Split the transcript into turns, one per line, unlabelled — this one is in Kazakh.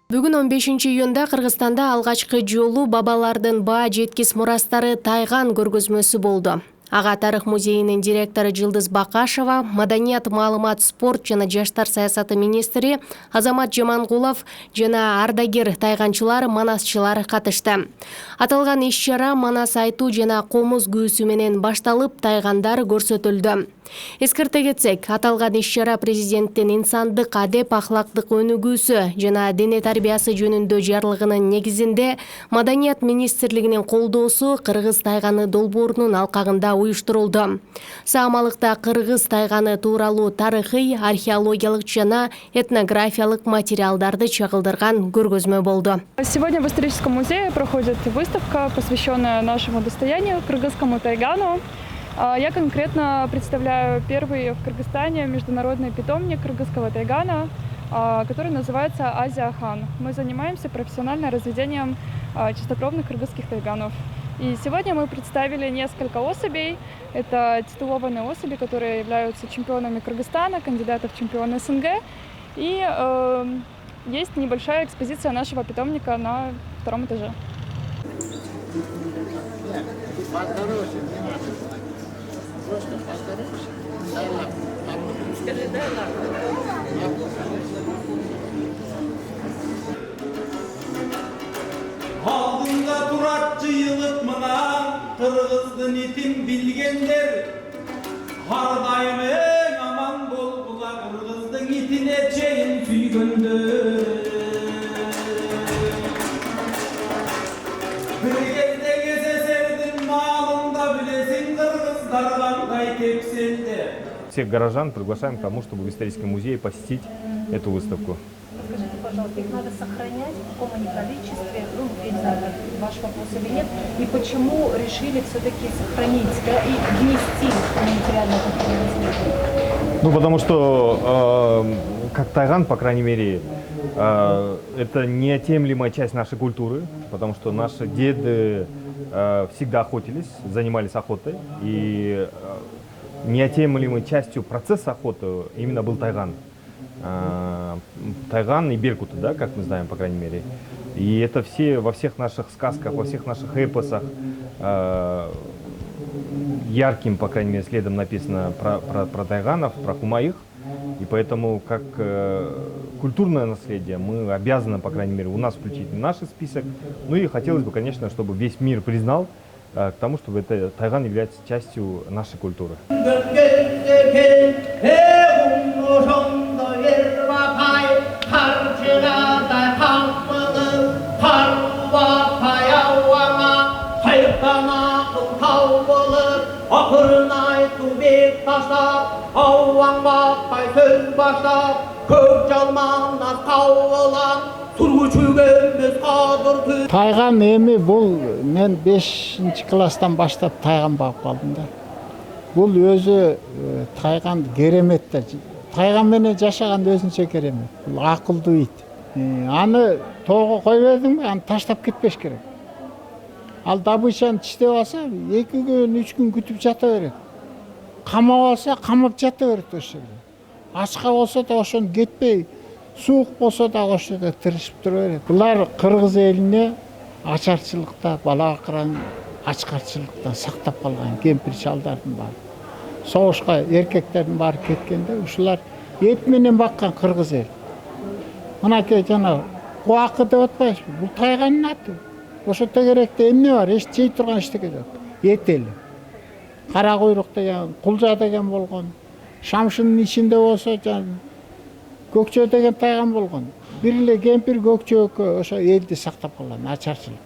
Бүгүн 15-июнда Кыргызстанда алгачкы жолу бабалардын баа жеткис мурастары тайган көргөзмөсү болду. Ага тарых музейинин директору Жылдыз Бакашева, маданият, маалымат, спорт жана жаштар саясаты министри Азамат Жамангулов жана ардагер тайганчылар, манасчылар катышты. Аталган иш-чара манас айтуу жана комуз күүсү менен башталып, тайгандар көрсөтүлдү. Эскерте кетсек, аталган иш-чара президенттин инсандык адеп, ахлактык өнүгүүсү жана дене тарбиясы жөнүндө жарлыгынын негизинде Маданият министрлигинин колдоосу Кыргыз тайганы долбоорунун алкагында уюштурулду. Саамалыкта Кыргыз тайганы тууралуу тарыхый, археологиялык жана этнографиялык материалдарды чагылдырган көргөзмө болду.
Сегодня в историческом музее проходит выставка, посвященная нашему достоянию, кыргызскому тайгану. Я конкретно представляю первый в Кыргызстане международный питомник кыргызского тайгана, который называется Азия-хан. Мы занимаемся профессиональным разведением чистокровных кыргызских тайганов. И сегодня мы представили несколько особей. Это титулованные особи, которые являются чемпионами Кыргызстана, кандидатов в чемпионы СНГ. И есть небольшая экспозиция нашего питомника на втором этаже.
Алдыңда турат жыйылып мына кыргыздын итин билгендер. Ар дайым эң аман болгула кыргыздын итине чейин сүйгөндөр. Бир кезде СССРдин маалында билесиң кыргыздар кандай тепселди.
Всех горожан приглашаем к тому, чтобы в историческом музее посетить эту выставку.
Скажите, пожалуйста, их надо сохранять, в каком они количестве, я не знаю, ваш вопрос или нет, и почему решили все-таки сохранить, да, и внести в материальное наследие?
Потому что, как тайган, по крайней мере, это неотъемлемая часть нашей культуры, потому что наши деды всегда охотились, занимались охотой, и неотъемлемой частью процесса охоты именно был тайган. Тайган и беркуты, да, как мы знаем, по крайней мере. И это все во всех наших сказках, во всех наших эпосах ярким, по крайней мере, следом написано про тайганов, про кумаих. И поэтому, как культурное наследие, мы обязаны, по крайней мере, у нас включить в наш список. Ну и хотелось бы, конечно, чтобы весь мир признал к тому, чтобы это тайган является частью нашей культуры.
Тайган эми бул мен 5 класстан баштап тайган багып калдым да. Бул өзү тайган керемет да. Тайган менен жашаган өзүнчө керемет. Бул акылдуу ит. Аны тоого койбойдуңбу, аны таштап кетпеш керек. Ал добычаны тиштеп алса, 2 күн, 3 күн күтүп жата берет. Камап алса, камап жата берет ошол жерде. Ачка болсо да ошону кетпей, суук болсо да ошол жерде тырышып тура берет. Булар кыргыз элине ачарчылыкта, балакыран ачкарчылыктан сактап калган кемпир шалдардын баары. Согушка эркектердин баары кеткенде ушулар эт менен баккан кыргыз эл. Мынакей жана кубакы деп атпайбызбы? Бул тайганын аты. Ошо тегеректе эмне бар? Эч жей турган эчтеке жок. Эт эле. Кара куйрук деген, кулжа деген болгон. Шамшынын ичинде болсо көкчө деген тайган болгон. Бир эле кемпир көкчө ошо элди сактап калган ачарчылык.